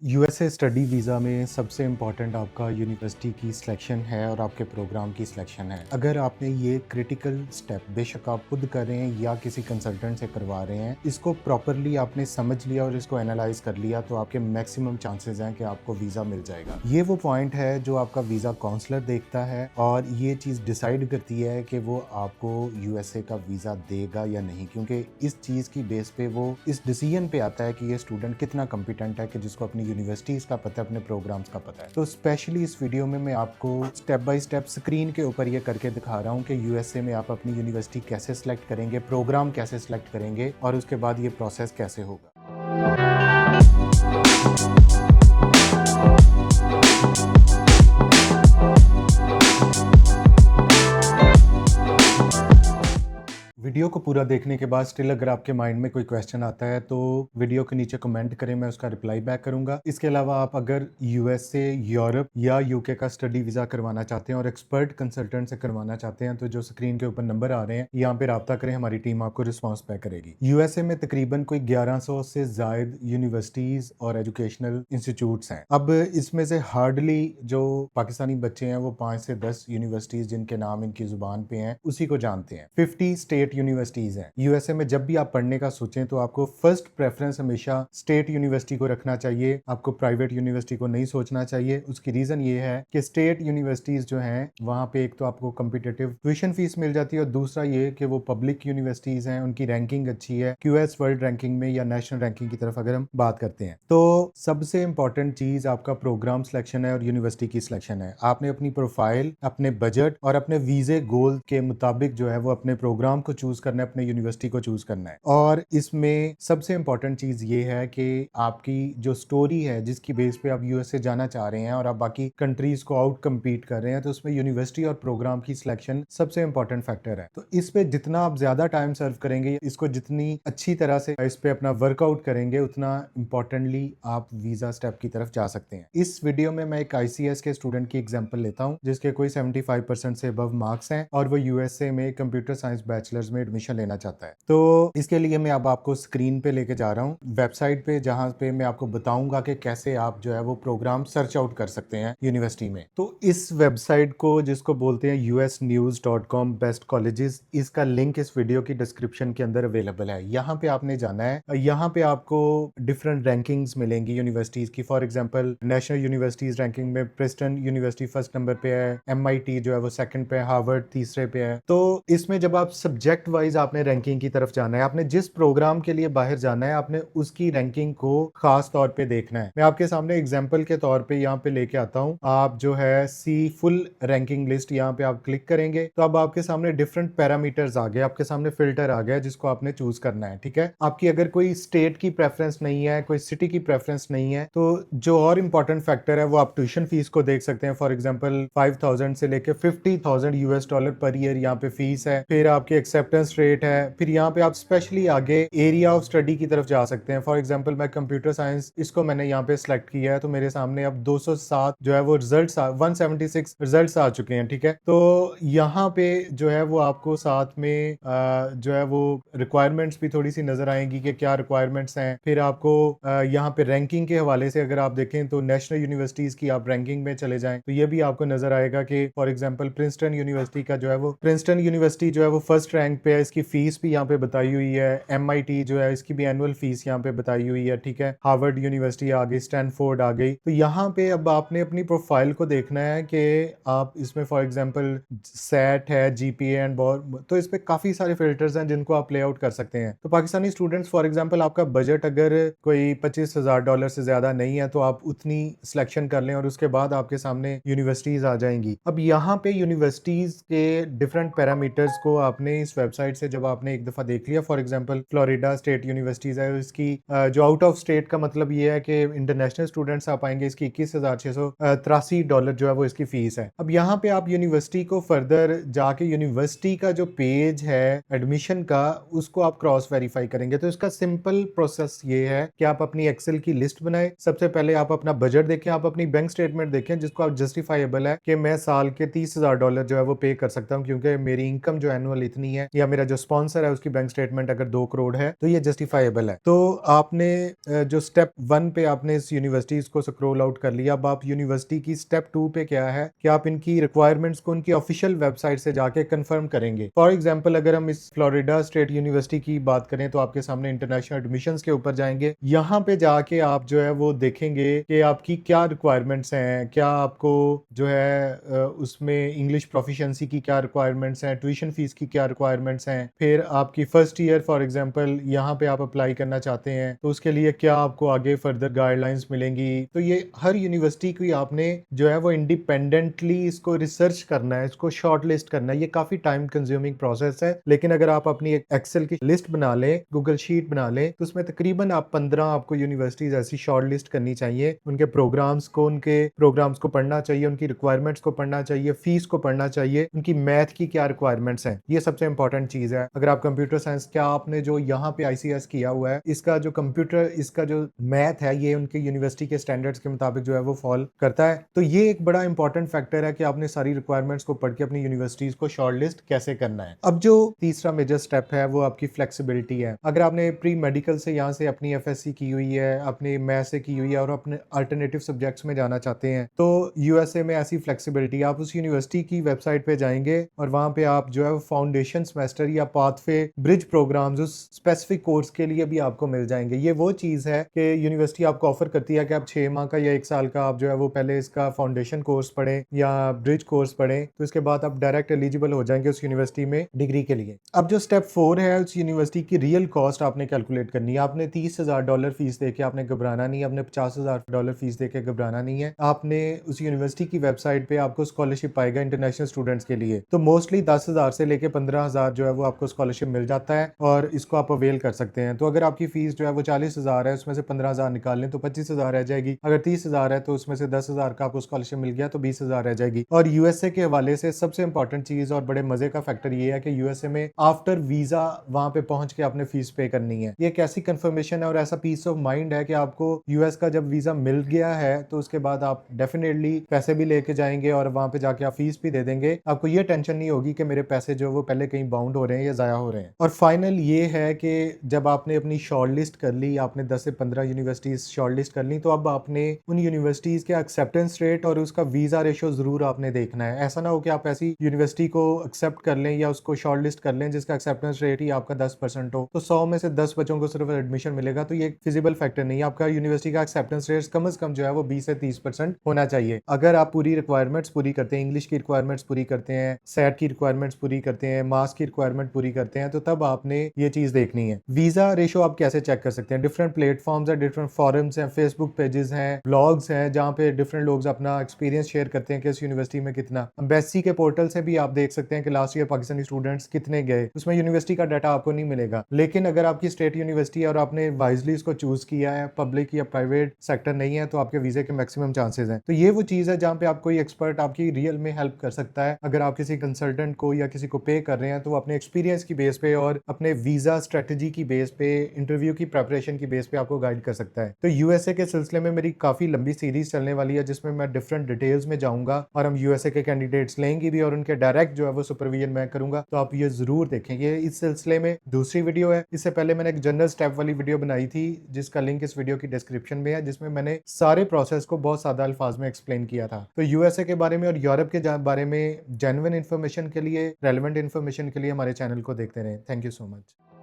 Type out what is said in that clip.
USA study visa में सबसे important आपका यूनिवर्सिटी की सिलेक्शन है और आपके प्रोग्राम की सिलेक्शन है। अगर आपने ये क्रिटिकल स्टेप बेशक आप खुद कर रहे हैं या किसी कंसल्टेंट से करवा रहे हैं, इसको प्रॉपरली आपने समझ लिया और इसको एनालाइज कर लिया तो आपके मैक्सिमम चांसेस हैं कि आपको वीज़ा मिल जाएगा। ये वो पॉइंट है जो आपका वीज़ा काउंसलर देखता है और ये चीज़ डिसाइड करती है कि वो आपको यूएसए का वीज़ा देगा या नहीं, क्योंकि इस चीज़ की बेस पे वो इस डिसीजन पे आता है कि ये स्टूडेंट कितना कॉम्पिटेंट है, कि जिसको अपनी यूनिवर्सिटीज का पता है, अपने प्रोग्राम्स का पता है। तो स्पेशली इस वीडियो में मैं आपको स्टेप बाय स्टेप स्क्रीन के ऊपर ये करके दिखा रहा हूँ कि यूएसए में आप अपनी यूनिवर्सिटी कैसे सिलेक्ट करेंगे, प्रोग्राम कैसे सिलेक्ट करेंगे और उसके बाद ये प्रोसेस कैसे होगा। वीडियो को पूरा देखने के बाद स्टिल अगर आपके माइंड में कोई क्वेश्चन आता है तो वीडियो के नीचे कमेंट करें, मैं उसका रिप्लाई बैक करूंगा। इसके अलावा आप अगर यूएसए, यूरोप या यूके का स्टडी वीज़ा करवाना चाहते हैं और एक्सपर्ट कंसल्टेंट से करवाना चाहते हैं तो जो स्क्रीन के ऊपर नंबर आ रहे हैं यहाँ पे राब्ता करें, हमारी टीम आपको रिस्पॉन्स बैक करेगी। यूएसए में तकरीबन कोई 1100 से जायद यूनिवर्सिटीज और एजुकेशनल इंस्टीट्यूट्स हैं। अब इसमें से हार्डली जो पाकिस्तानी बच्चे हैं वो 5 से 10 यूनिवर्सिटीज जिनके नाम इनकी जुबान पे हैं उसी को जानते हैं। 50 स्टेट यूनिवर्सिटीज हैं। यूएसए में जब भी आप पढ़ने का सोचें तो आपको फर्स्ट प्रेफरेंस हमेशा स्टेट यूनिवर्सिटी को रखना चाहिए, आपको प्राइवेट यूनिवर्सिटी को नहीं सोचना चाहिए। उसकी रीजन ये है कि स्टेट यूनिवर्सिटीज जो हैं वहां पे एक तो आपको कॉम्पिटिटिव ट्यूशन फीस मिल जाती है और दूसरा ये कि वो पब्लिक यूनिवर्सिटीज हैं, उनकी रैंकिंग अच्छी है, क्यूएस वर्ल्ड रैंकिंग में या नेशनल रैंकिंग की तरफ अगर हम बात करते हैं। तो सबसे इंपॉर्टेंट चीज आपका प्रोग्राम सिलेक्शन है और यूनिवर्सिटी की सिलेक्शन है। आपने अपनी प्रोफाइल, अपने बजट और अपने वीजे गोल के मुताबिक जो है वो अपने प्रोग्राम को चूज करना है, अपने यूनिवर्सिटी को चूज करना है। और इसमें सबसे इंपॉर्टेंट चीज ये है कि आपकी जो स्टोरी है जिसकी बेस पे आप यूएसए जाना चाह रहे हैं और आप बाकी कंट्रीज को आउट कम्पीट कर रहे हैं, तो उसमें यूनिवर्सिटी और प्रोग्राम की सिलेक्शन सबसे इंपॉर्टेंट फैक्टर है। तो इस पे जितना आप ज्यादा टाइम सर्व करेंगे, इसको जितनी अच्छी तरह से इस पे अपना वर्कआउट करेंगे, उतना इंपॉर्टेंटली आप वीजा स्टेप की तरफ जा सकते हैं। इस वीडियो में मैं एक आईसीएस के स्टूडेंट की एग्जांपल लेता हूं जिसके कोई 75% से अबव मार्क्स हैं और वो यूएसए में कंप्यूटर साइंस बैचलर्स में एडमिशन लेना चाहता है। तो इसके लिए मैं अब आपको स्क्रीन पे लेके जा रहा हूँ वेबसाइट पे, जहां पे मैं आपको बताऊंगा कि कैसे आप जो है वो प्रोग्राम सर्च आउट कर सकते हैं यूनिवर्सिटी में। तो इस वेबसाइट को जिसको बोलते हैं usnews.com बेस्ट कॉलेजेस, इसका लिंक इस वीडियो की डिस्क्रिप्शन के अंदर अवेलेबल है। यहाँ पे आपने जाना है, यहाँ पे आपको डिफरेंट रैंकिंग्स मिलेंगी यूनिवर्सिटीज की। For example national universities ranking में प्रिंसटन यूनिवर्सिटी फर्स्ट नंबर पे है, MIT जो है वो सेकंड पे है, हार्वर्ड तीसरे पे है। तो इसमें जब आप सब्जेक्ट वाइज आपने रैंकिंग की तरफ जाना है, आपने जिस प्रोग्राम के लिए बाहर जाना है आपने उसकी रैंकिंग को खास तौर पे देखना है। मैं आपके सामने एग्जांपल के तौर पे यहाँ पे लेके आता हूँ। आप जो है सी फुल रैंकिंग लिस्ट यहाँ पे आप क्लिक करेंगे तो अब आपके सामने डिफरेंट पैरामीटर्स आ गए, आपके सामने फिल्टर आ गया जिसको आपने चूज करना है। ठीक है, आपकी अगर कोई स्टेट की प्रेफरेंस नहीं है, कोई सिटी की प्रेफरेंस नहीं है, तो जो और इंपॉर्टेंट फैक्टर है वो आप ट्यूशन फीस को देख सकते हैं। फॉर एग्जाम्पल 5,000 से लेके $50,000 पर ईयर यहाँ पे फीस है। फिर आपकी एक्सेप्टेंस रेट है। फिर यहाँ पे आप स्पेशली आगे एरिया ऑफ स्टडी की तरफ जा सकते हैं। फॉर एग्जांपल मैं कंप्यूटर साइंस, इसको मैंने यहाँ पे सिलेक्ट किया है तो मेरे सामने अब 207 जो है वो रिजल्ट्स 176 रिजल्ट्स आ चुके हैं। ठीक है, तो यहाँ पे जो है वो आपको साथ में जो है वो रिक्वायरमेंट्स भी थोड़ी सी नजर आएंगी कि क्या रिक्वायरमेंट्स हैं। फिर आपको यहाँ पे रैंकिंग के हवाले से अगर आप देखें तो नेशनल यूनिवर्सिटीज की आप रैंकिंग में चले जाएं तो ये भी आपको नजर आएगा कि फॉर एग्जांपल प्रिंसटन यूनिवर्सिटी का जो है वो, प्रिंसटन यूनिवर्सिटी जो है वो फर्स्ट रैंक पे है, इसकी फीस भी यहाँ पे बताई हुई है। MIT जो है इसकी भी एनुअल फीस यहाँ पे बताई हुई है। ठीक है, हार्वर्ड यूनिवर्सिटी आ गई, स्टैनफोर्ड आ गई। तो यहाँ पे अब आपने अपनी प्रोफाइल को देखना है कि आप इसमें फॉर एग्जांपल सेट है, GPA एंड बहुत, तो इसमें काफी सारे फिल्टर्स हैं जिनको आप प्ले आउट कर सकते हैं। तो पाकिस्तानी स्टूडेंट्स फॉर एग्जाम्पल आपका बजट अगर कोई $25,000 से ज्यादा नहीं है तो आप उतनी सिलेक्शन कर लें और उसके बाद आपके सामने यूनिवर्सिटीज आ जाएंगी। अब यहाँ पे यूनिवर्सिटीज के डिफरेंट पैरामीटर्स को आपने इस वेबसाइट से जब आपने एक दफा देख लिया, for example Florida state universities है, इसकी जो आउट ऑफ स्टेट का मतलब ये है कि इंटरनेशनल स्टूडेंट्स आप आएंगे, इसकी $21,683 जो है वो इसकी फीस है। अब यहाँ पे आप यूनिवर्सिटी को फर्दर जाके यूनिवर्सिटी का जो पेज है एडमिशन का, उसको आप क्रॉस वेरीफाई करेंगे। तो इसका सिंपल प्रोसेस ये है कि आप अपनी एक्सेल की लिस्ट बनाए। सबसे पहले आप अपना बजट देखें, आप अपनी बैंक स्टेटमेंट देखें जिसको आप जस्टिफाइबल है कि मैं साल के $30,000 जो है वो पे कर सकता हूँ क्योंकि मेरी इनकम जो एनुअल इतनी है या या मेरा जो स्पॉन्सर है उसकी बैंक स्टेटमेंट अगर 2 करोड़ है तो ये जस्टिफाइबल है। तो आपने जो स्टेप 1 पे आपने इस यूनिवर्सिटीज को स्क्रॉल आउट कर लिया। अब आप यूनिवर्सिटी की स्टेप 2 पे क्या है कि आप इनकी रिक्वायरमेंट्स को उनकी ऑफिशियल वेबसाइट से जाके कंफर्म करेंगे। फॉर एग्जांपल अगर हम इस फ्लोरिडा स्टेट यूनिवर्सिटी की बात करें तो आपके सामने इंटरनेशनल एडमिशंस के ऊपर जाएंगे। यहाँ पे जाके आप जो है वो देखेंगे कि आपकी क्या रिक्वायरमेंट्स हैं, क्या आपको जो है उसमें इंग्लिश प्रोफिशिएंसी की क्या रिक्वायरमेंट्स हैं, ट्यूशन फीस की क्या रिक्वायरमेंट्स हैं, फिर आपकी फर्स्ट ईयर फॉर एग्जांपल यहाँ पे आप अप्लाई करना चाहते हैं तो उसके लिए क्या आपको आगे फर्दर गाइडलाइंस मिलेंगी। तो ये हर यूनिवर्सिटी की आपने जो है वो इंडिपेंडेंटली इसको रिसर्च करना है, इसको शॉर्ट लिस्ट करना है। ये काफी टाइम कंज्यूमिंग प्रोसेस है, लेकिन अगर आप अपनी एक एक्सेल की लिस्ट बना लें, गूगल शीट बना लें, तो उसमें तकरीबन आप 15 आपको यूनिवर्सिटीज ऐसी शॉर्ट लिस्ट करनी चाहिए। उनके प्रोग्राम्स को पढ़ना चाहिए, उनकी रिक्वायरमेंट्स को पढ़ना चाहिए, फीस को पढ़ना चाहिए, उनकी मैथ की क्या रिक्वायरमेंट्स हैं। ये सबसे इंपॉर्टेंट चीज है। अगर आप कंप्यूटर साइंस, क्या आपने जो यहाँ पे ICS किया हुआ है, इसका जो कंप्यूटर, इसका जो मैथ है, ये उनके यूनिवर्सिटी के स्टैंडर्ड्स के मुताबिक जो है वो फॉल करता है। तो ये एक बड़ा इंपॉर्टेंट फैक्टर है कि आपने सारी रिक्वायरमेंट्स को पढ़ के अपनी यूनिवर्सिटीज को शॉर्ट लिस्ट कैसे करना है। अब जो तीसरा मेजर स्टेप है वो आपकी फ्लेक्सिबिलिटी है। अगर आपने प्री मेडिकल से यहाँ से अपनी FSC की हुई है, अपनी मैथ से की हुई है और अपने अल्टरनेटिव सब्जेक्ट्स में जाना चाहते हैं तो USA में ऐसी फ्लेक्सिबिलिटी, आप उस यूनिवर्सिटी की वेबसाइट पे जाएंगे और वहां पे आप जो है फाउंडेशन सेमेस्टर या पाथवे ब्रिज प्रोग्राम्स उस स्पेसिफिक कोर्स के लिए भी आपको मिल जाएंगे। ये वो चीज है कि यूनिवर्सिटी आपको ऑफर करती है कि आप 6 माह का या 1 साल का आप जो है वो पहले इसका फाउंडेशन कोर्स पढ़ें या ब्रिज कोर्स पढ़ें, तो इसके बाद आप डायरेक्ट एलिजिबल हो जाएंगे उस यूनिवर्सिटी में डिग्री के लिए। अब जो स्टेप 4 है, उस यूनिवर्सिटी की रियल कॉस्ट आपने कैलकुलेट करनी है। आपने $30,000 फीस देके आपने घबराना नहीं है, आपने $50,000 फीस देके घबराना नहीं है। आपने उस यूनिवर्सिटी की वेबसाइट पे आपको स्कॉलरशिप आएगा इंटरनेशनल स्टूडेंट्स के लिए, तो मोस्टली 10,000 से लेके 15,000 जो है वो आपको स्कॉलरशिप मिल जाता है और इसको आप अवेल कर सकते हैं। तो अगर आपकी फीस जो है वो 40,000 है, उसमें से 15,000 निकाल लें तो 25,000 रह जाएगी। अगर 30,000 है तो उसमें से 10,000 का आपको स्कॉलरशिप मिल गया तो 20,000 रह जाएगी। और USA के हवाले से सबसे इंपॉर्टेंट चीज और बड़े मजे का फैक्टर ये है कि USA में आफ्टर वीजा वहां पे पहुंच के आपने फीस पे करनी है। ये एक ऐसी कंफर्मेशन है और ऐसा पीस ऑफ माइंड है कि आपको US का जब वीजा मिल गया है तो उसके बाद आप डेफिनेटली पैसे भी लेके जाएंगे और वहां पे जाके आप फीस भी दे देंगे। आपको ये टेंशन नहीं होगी कि मेरे पैसे जो वो पहले कहीं बाउंड हो रहे हैं या जाया हो रहे हैं। और फाइनल ये है कि जब आपने अपनी शॉर्ट लिस्ट कर ली, आपने 10 से 15 यूनिवर्सिटीज शॉर्ट लिस्ट कर ली, तो अब आपने उन यूनिवर्सिटीज के एक्सेप्टेंस रेट और उसका वीजा रेशो जरूर आपने देखना है। ऐसा ना हो कि आप ऐसी यूनिवर्सिटी को एक्सेप्ट कर लें या उसको शॉर्ट लिस्ट कर लें जिसका एक्सेप्टेंस रेट ही आपका 10% हो, तो 100 में से 10 बच्चों को सिर्फ एडमिशन मिलेगा, तो ये फिजिबल फैक्टर नहीं है। आपका यूनिवर्सिटी का एक्सेप्टेंस रेट कम से कम जो है वो 20 से 30% होना चाहिए। अगर आप पूरी रिक्वायरमेंट्स पूरी करते हैं, इंग्लिश की रिक्वायरमेंट्स पूरी करते हैं, सेट की रिक्वायरमेंट्स पूरी करते हैं, मास की रिक्वायरमेंट पूरी करते हैं, तो तब आपने ये चीज देखनी है। वीजा रेशो आप कैसे चेक कर सकते हैं? डिफरेंट प्लेटफॉर्म्स है, डिफरेंट फॉरम्स हैं, फेसबुक पेजेस हैं, ब्लॉग्स हैं, जहाँ पे डिफरेंट लोग अपना एक्सपीरियंस शेयर करते हैं कि इस यूनिवर्सिटी में कितना। एम्बेसी के पोर्टल से भी आप देख सकते हैं कि लास्ट ईयर पाकिस्तानी स्टूडेंट्स कितने गए। उसमें यूनिवर्सिटी का डाटा आपको नहीं मिलेगा, लेकिन अगर आपकी स्टेट यूनिवर्सिटी है और आपने वाइजली इसको चूज किया है, पब्लिक या प्राइवेट सेक्टर नहीं है, तो आपके वीजे के मैक्सिमम चांसेस हैं। तो ये वो चीज है जहाँ पे आप कोई एक्सपर्ट आपकी रियल में हेल्प कर सकता है। अगर आप किसी कंसल्टेंट को या किसी को पे कर रहे हैं तो अपने एक्सपीरियंस की बेस पे और अपने वीजा स्ट्रेटेजी की बेस पे, इंटरव्यू की प्रेपरेशन की बेस पे आपको गाइड कर सकता है। तो USA के सिलसिले में मेरी काफी लंबी सीरीज चलने वाली है जिसमें मैं डिफरेंट डिटेल्स में जाऊंगा और हम USA के कैंडिडेट्स लेंगे भी और उनके डायरेक्ट जो है वो सुपरविजन मैं करूंगा। तो आप ये जरूर देखेंगे। इस सिलसिले में दूसरी वीडियो है, इससे पहले मैंने एक जनरल स्टेप वाली वीडियो बनाई थी जिसका लिंक इस वीडियो की डिस्क्रिप्शन में है, जिसमें मैंने सारे प्रोसेस को बहुत सादा अल्फाज में एक्सप्लेन किया था। तो USA के बारे में और यूरोप के बारे में जेन्युइन इन्फॉर्मेशन के लिए, रेलेवेंट इन्फॉर्मेशन के लिए हमारे चैनल को देखते रहें। Thank you so much.